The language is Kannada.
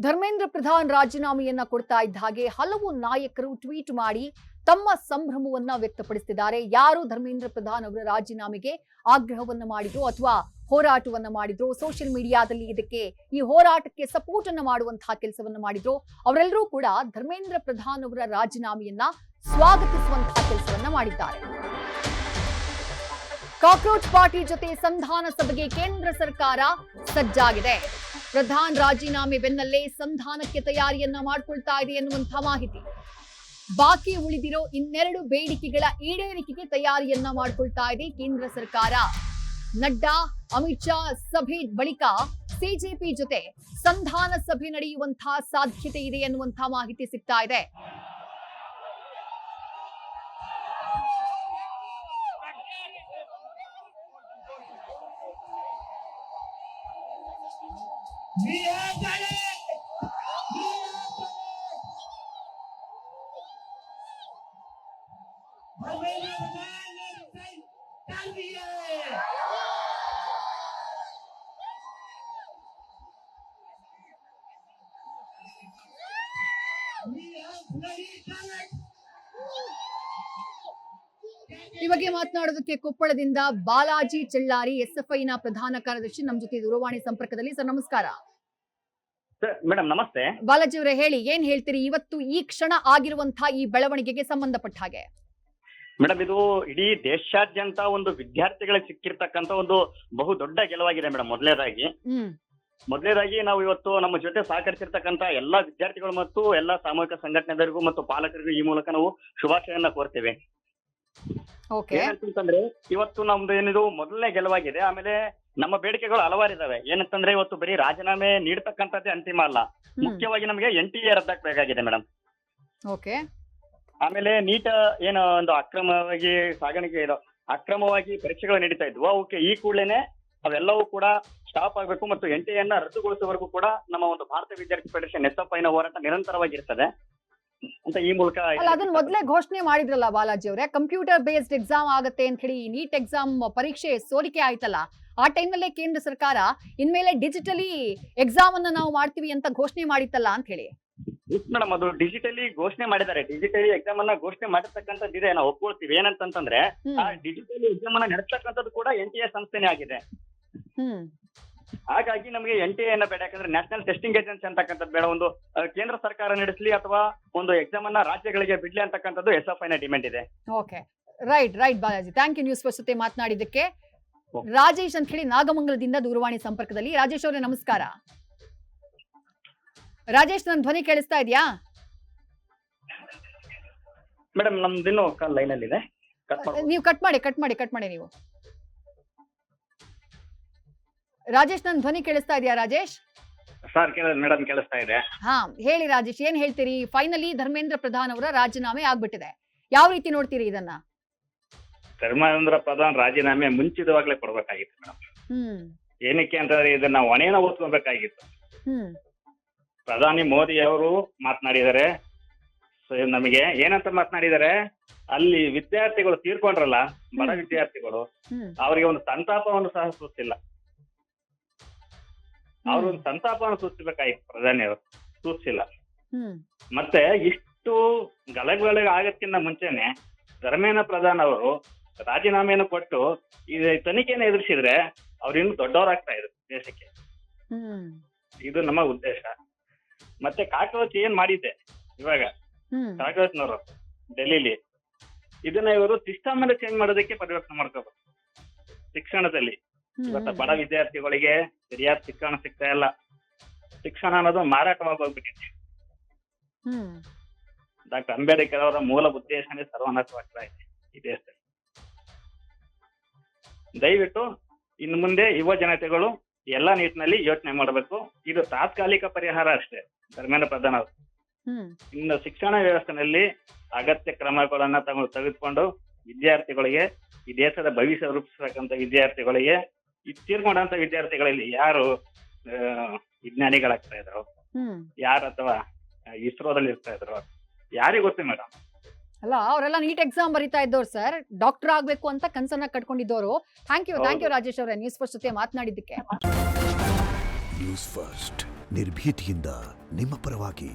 ಧರ್ಮೇಂದ್ರ ಪ್ರಧಾನ್ ರಾಜೀನಾಮೆಯನ್ನ ಕೊಡ್ತಾ ಇದ್ದ ಹಾಗೆ ಹಲವು ನಾಯಕರು ಟ್ವೀಟ್ ಮಾಡಿ ತಮ್ಮ ಸಂಭ್ರಮವನ್ನ ವ್ಯಕ್ತಪಡಿಸಿದ್ದಾರೆ. ಯಾರು ಧರ್ಮೇಂದ್ರ ಪ್ರಧಾನ್ ಅವರ ರಾಜೀನಾಮೆಗೆ ಆಗ್ರಹವನ್ನ ಮಾಡಿದ್ರು ಅಥವಾ ಹೋರಾಟವನ್ನ ಮಾಡಿದ್ರು, ಸೋಷಿಯಲ್ ಮೀಡಿಯಾದಲ್ಲಿ ಈ ಹೋರಾಟಕ್ಕೆ ಸಪೋರ್ಟ್ ಅನ್ನ ಮಾಡುವಂತಹ ಕೆಲಸವನ್ನ ಮಾಡಿದ್ರು, ಅವರೆಲ್ಲರೂ ಕೂಡ ಧರ್ಮೇಂದ್ರ ಪ್ರಧಾನ್ ಅವರ ರಾಜೀನಾಮೆಯನ್ನ ಸ್ವಾಗತಿಸುವಂತಹ ಕೆಲಸವನ್ನ ಮಾಡಿದ್ದಾರೆ. ಕಾಕ್ರೋಚ್ ಪಾರ್ಟಿ ಜೊತೆ ಸಂಧಾನ ಸಭೆಗೆ ಕೇಂದ್ರ ಸರ್ಕಾರ ಸಜ್ಜಾಗಿದೆ. ಪ್ರಧಾನ್ ರಾಜೀನಾಮೆ ಬೆನ್ನಲ್ಲೇ ಸಂಧಾನಕ್ಕೆ ತಯಾರಿಯನ್ನ ಮಾಡಿಕೊಳ್ತಾ ಇದೆ ಎನ್ನುವಂತಹ ಮಾಹಿತಿ. ಬಾಕಿ ಉಳಿದಿರೋ ಇನ್ನೆರಡು ಬೇಡಿಕೆಗಳ ಈಡೇರಿಕೆಗೆ ತಯಾರಿಯನ್ನ ಮಾಡಿಕೊಳ್ತಾ ಇದೆ ಕೇಂದ್ರ ಸರ್ಕಾರ. ನಡ್ಡಾ, ಅಮಿತ್ ಶಾ ಸಭೆ ಬಳಿಕ ಸಿಜೆಪಿ ಜೊತೆ ಸಂಧಾನ ಸಭೆ ನಡೆಯುವಂತಹ ಸಾಧ್ಯತೆ ಇದೆ ಎನ್ನುವಂತಹ ಮಾಹಿತಿ ಸಿಗ್ತಾ ಇದೆ. ಈ ಬಗ್ಗೆ ಮಾತನಾಡೋದಕ್ಕೆ ಕೊಪ್ಪಳದಿಂದ ಬಾಲಾಜಿ ಚೆಳ್ಳಾರಿ, ಎಸ್ಎಫ್ಐನ ಪ್ರಧಾನ ಕಾರ್ಯದರ್ಶಿ ನಮ್ಮ ಜೊತೆ ದೂರವಾಣಿ ಸಂಪರ್ಕದಲ್ಲಿ. ಸರ್ ನಮಸ್ಕಾರ. ಮೇಡಮ್ ನಮಸ್ತೆ. ಬಾಲಾಜಿ ಅವರೇ, ಹೇಳಿ, ಏನ್ ಹೇಳ್ತೀರಿ ಇವತ್ತು ಈ ಕ್ಷಣ ಆಗಿರುವಂತಹ ಈ ಬೆಳವಣಿಗೆಗೆ ಸಂಬಂಧಪಟ್ಟ ಹಾಗೆ? ಮೇಡಮ್, ಇದು ಇಡೀ ದೇಶಾದ್ಯಂತ ಒಂದು ವಿದ್ಯಾರ್ಥಿಗಳಿಗೆ ಸಿಕ್ಕಿರ್ತಕ್ಕಂಥ ಒಂದು ಬಹು ದೊಡ್ಡ ಗೆಲುವಾಗಿದೆ ಮೇಡಮ್. ಮೊದಲನೇದಾಗಿ ನಾವು ಇವತ್ತು ನಮ್ಮ ಜೊತೆ ಸಹಕರಿಸಿರ್ತಕ್ಕಂಥ ಎಲ್ಲಾ ವಿದ್ಯಾರ್ಥಿಗಳು ಮತ್ತು ಎಲ್ಲಾ ಸಾಮೂಹಿಕ ಸಂಘಟನೆದವರಿಗೂ ಮತ್ತು ಪಾಲಕರಿಗೂ ಈ ಮೂಲಕ ನಾವು ಶುಭಾಶಯನ್ನ ಕೋರ್ತೇವೆ. ಏನಂತಂದ್ರೆ ಇವತ್ತು ನಮ್ದು ಏನಿದು ಮೊದಲನೇ ಗೆಲುವಾಗಿದೆ. ಆಮೇಲೆ ನಮ್ಮ ಬೇಡಿಕೆಗಳು ಹಲವಾರಿದಾವೆ. ಏನಂತಂದ್ರೆ ಇವತ್ತು ಬರೀ ರಾಜೀನಾಮೆ ನೀಡ್ತಕ್ಕಂಥದ್ದೇ ಅಂತಿಮ ಅಲ್ಲ, ಮುಖ್ಯವಾಗಿ ನಮಗೆ NTA ರದ್ದಾಗಬೇಕಾಗಿದೆ ಮೇಡಮ್. ಆಮೇಲೆ ನೀಟ್ ಏನು ಒಂದು ಅಕ್ರಮವಾಗಿ ಪರೀಕ್ಷೆಗಳು ನಡೀತಾ ಇದ್ವು, ಅವಕ್ಕೆ ಈ ಕೂಡಲೇ ಅವೆಲ್ಲವೂ ಕೂಡ ಸ್ಟಾಪ್ ಆಗಬೇಕು ಮತ್ತು NTA ರದ್ದುಗೊಳಿಸುವವರೆಗೂ ಕೂಡ ನಮ್ಮ ಒಂದು ಭಾರತ ವಿದ್ಯಾರ್ಥಿ ಫೆಡರೇಷನ್ SFIನ ಹೋರಾಟ ನಿರಂತರವಾಗಿರ್ತದೆ ಅಂತ ಈ ಮೂಲಕ. ಅದನ್ನ ಮೊದಲೇ ಘೋಷಣೆ ಮಾಡಿದ್ರಲ್ಲ ಬಾಲಾಜಿ ಅವರೇ, ಕಂಪ್ಯೂಟರ್ ಬೇಸ್ಡ್ ಎಕ್ಸಾಮ್ ಆಗತ್ತೆ ಅಂತ ಹೇಳಿ. ನೀಟ್ ಎಕ್ಸಾಮ್ ಪರೀಕ್ಷೆ ಸೋರಿಕೆ ಆಯ್ತಲ್ಲ, ಆ ಟೈಮಲ್ಲೇ ಕೇಂದ್ರ ಸರ್ಕಾರ ಇನ್ಮೇಲೆ ಡಿಜಿಟಲಿ ಎಕ್ಸಾಮ್ ಅನ್ನ ನಾವು ಮಾಡ್ತೀವಿ ಅಂತ ಘೋಷಣೆ ಮಾಡಿತ್ತಲ್ಲ ಅಂತ ಹೇಳಿ. ಮೇಡಮ್, ಅದು ಡಿಜಿಟಲಿ ಘೋಷಣೆ ಮಾಡಿದ್ದಾರೆ. ಡಿಜಿಟಲಿ ಎಕ್ಸಾಮ್ ಅನ್ನ ಘೋಷಣೆ ಮಾಡಿರ್ತಕ್ಕಂಥದ್ದು ಇದೆ, ನಾವು ಒಪ್ಕೊಳ್ತೀವಿ. ಏನಂತಂದ್ರೆ ಆ ಡಿಜಿಟಲಿ ಎಕ್ಸಾಮ್ ಅನ್ನ ನಡೆಸ್ತಕ್ಕಂಥದ್ದು ಕೂಡ NTA ಸಂಸ್ಥೆನೇ ಆಗಿದೆ. ಹಾಗಾಗಿ ನಮಗೆ NTA ಬೇಡ, ಯಾಕಂದ್ರೆ ನ್ಯಾಷನಲ್ ಟೆಸ್ಟಿಂಗ್ ಏಜೆನ್ಸಿ ಅಂತಕ್ಕಂಥದ್ದು ಬೇಡ. ಒಂದು ಕೇಂದ್ರ ಸರ್ಕಾರ ನಡೆಸಲಿ ಅಥವಾ ಒಂದು ಎಕ್ಸಾಮ್ ಅನ್ನ ರಾಜ್ಯಗಳಿಗೆ ಬಿಡ್ಲಿ ಅಂತಕ್ಕಂಥದ್ದು SFIನ ಡಿಮ್ಯಾಂಡ್ ಇದೆ. Okay, right Balaji, thank you news first ಜೊತೆ ಮಾತನಾಡಿದ್ದಕ್ಕೆ. ರಾಜೇಶ್ ಅಂತ ಹೇಳಿ ನಾಗಮಂಗಲದಿಂದ ದೂರವಾಣಿ ಸಂಪರ್ಕದಲ್ಲಿ. ರಾಜೇಶ್ ಅವರೇ ನಮಸ್ಕಾರ. ರಾಜೇಶ್, ನನ್ನ ಧ್ವನಿ ಕೇಳಿಸ್ತಾ ಇದೆಯಾ? ಮೇಡಮ್, ನಮ್ದಿನ್ನು ಕಾಲ್ ಲೈನ್ ಅಲ್ಲಿ ಇದೆ, ನೀವು ಕಟ್ ಮಾಡಿ ನೀವು. ರಾಜೇಶ್, ನನ್ನ ಧ್ವನಿ ಕೇಳಿಸ್ತಾ ಇದೆಯಾ ರಾಜೇಶ್? ಸರ್ ಮೇಡಮ್ ಕೇಳಿಸ್ತಾ ಇದೆ. ಹೇಳಿ ರಾಜೇಶ್, ಏನ್ ಹೇಳ್ತೀರಿ? ಫೈನಲಿ ಧರ್ಮೇಂದ್ರ ಪ್ರಧಾನ್ ಅವರ ರಾಜೀನಾಮೆ ಆಗ್ಬಿಟ್ಟಿದೆ, ಯಾವ ರೀತಿ ನೋಡ್ತೀರಿ ಇದನ್ನ? ಧರ್ಮೇಂದ್ರ ಪ್ರಧಾನ್ ರಾಜೀನಾಮೆ ಮುಂಚಿತವಾಗ್ಲೇ ಕೊಡ್ಬೇಕಾಗಿತ್ತು ಮೇಡಮ್. ಏನಕ್ಕೆ ಅಂತಂದ್ರೆ ಇದನ್ನ ಹೊಣೆನ ಓದ್ಕೋಬೇಕಾಗಿತ್ತು. ಪ್ರಧಾನಿ ಮೋದಿ ಅವರು ಮಾತನಾಡಿದ್ದಾರೆ. ನಮಗೆ ಏನಂತ ಮಾತನಾಡಿದ್ದಾರೆ, ಅಲ್ಲಿ ವಿದ್ಯಾರ್ಥಿಗಳು ತೀರ್ಕೊಂಡ್ರಲ್ಲ, ಬಡ ವಿದ್ಯಾರ್ಥಿಗಳು, ಅವರಿಗೆ ಒಂದು ಸಂತಾಪವನ್ನು ಸಹ ಸೂಚಿಸಿಲ್ಲ. ಅವ್ರೊಂದು ಸಂತಾಪವನ್ನು ಸೂಚಿಸಬೇಕಾಗಿತ್ತು, ಪ್ರಧಾನಿ ಅವರು ಸೂಚಿಸಿಲ್ಲ. ಮತ್ತೆ ಇಷ್ಟು ಗಲಭೆಗಳಿಗೆ ಆಗಕ್ಕಿಂತ ಮುಂಚೆನೆ ಧರ್ಮೇಂದ್ರ ಪ್ರಧಾನ್ ಅವರು ರಾಜೀನಾಮೆಯನ್ನು ಕೊಟ್ಟು ಈ ತನಿಖೆಯನ್ನು ಎದುರಿಸಿದ್ರೆ ಅವ್ರು ಇನ್ನು ದೊಡ್ಡವರಾಗ್ತಾ ಇದ್ರು ದೇಶಕ್ಕೆ. ಇದು ನಮ್ಮ ಉದ್ದೇಶ. ಮತ್ತೆ ಕಾಕ್ರೋಚ್ ಏನ್ ಮಾಡಿದ್ದೆ ಇವಾಗ, ಕಾಕ್ರೋಚ್ನವರು ಡೆಲ್ಲಿಲಿ ಇದನ್ನ ಇವರು ಸಿಸ್ಟಮ್ ಅನ್ನು ಚೇಂಜ್ ಮಾಡೋದಕ್ಕೆ ಪರಿವರ್ತನೆ ಮಾಡ್ಕೋಬೇಕು. ಶಿಕ್ಷಣದಲ್ಲಿ ಇವತ್ತ ಬಡ ವಿದ್ಯಾರ್ಥಿಗಳಿಗೆ ಸರಿಯಾದ ಶಿಕ್ಷಣ ಸಿಗ್ತಾ ಇಲ್ಲ. ಶಿಕ್ಷಣ ಅನ್ನೋದು ಮಾರಾಟವಾಗಿ ಹೋಗ್ಬಿಟ್ಟಿದೆ. ಡಾಕ್ಟರ್ ಅಂಬೇಡ್ಕರ್ ಅವರ ಮೂಲ ಉದ್ದೇಶನೇ ಸರ್ವನಾಶವಾಗ್ತಾ ಇದೆ ಈ ದೇಶದಲ್ಲಿ. ದಯವಿಟ್ಟು ಇನ್ನು ಮುಂದೆ ಯುವ ಜನತೆಗಳು ಎಲ್ಲಾ ನಿಟ್ಟಿನಲ್ಲಿ ಯೋಚನೆ ಮಾಡಬೇಕು. ಇದು ತಾತ್ಕಾಲಿಕ ಪರಿಹಾರ ಅಷ್ಟೇ. ಧರ್ಮೇಂದ್ರ ಪ್ರಧಾನ್ ಅವರು ಇನ್ನು ಶಿಕ್ಷಣ ವ್ಯವಸ್ಥೆಯಲ್ಲಿ ಅಗತ್ಯ ಕ್ರಮಗಳನ್ನ ತೆಗೆದುಕೊಂಡು ವಿದ್ಯಾರ್ಥಿಗಳಿಗೆ, ಈ ದೇಶದ ಭವಿಷ್ಯ ರೂಪಿಸತಕ್ಕಂಥ ವಿದ್ಯಾರ್ಥಿಗಳಿಗೆ, ತೀರ್ಕೊಂಡಂತ ವಿದ್ಯಾರ್ಥಿಗಳಲ್ಲಿ ಯಾರು ವಿಜ್ಞಾನಿಗಳಾಗ್ತಾ ಇದ್ರು, ಯಾರು ಅಥವಾ ಇಸ್ರೋದಲ್ಲಿ ಇರ್ತಾ ಇದ್ರು, ಯಾರಿಗೂ ಗೊತ್ತು ಮೇಡಮ್. ಅಲ್ಲ, ಅವರೆಲ್ಲ ನೀಟ್ ಎಕ್ಸಾಮ್ ಬರೀತಾ ಇದ್ದವ್ರು ಸರ್, ಡಾಕ್ಟರ್ ಆಗ್ಬೇಕು ಅಂತ ಕನ್ಸನ್ನ ಕಟ್ಕೊಂಡಿದ್ದವರು. ಥ್ಯಾಂಕ್ ಯು ರಾಜೇಶ್ ಅವರೇ ನ್ಯೂಸ್ ಫಸ್ಟ್ ಜೊತೆ ಮಾತನಾಡಿದ್ದಕ್ಕೆ. ನ್ಯೂಸ್ ಫಸ್ಟ್ ನಿರ್ಭೀತಿಯಿಂದ ನಿಮ್ಮ ಪರವಾಗಿ.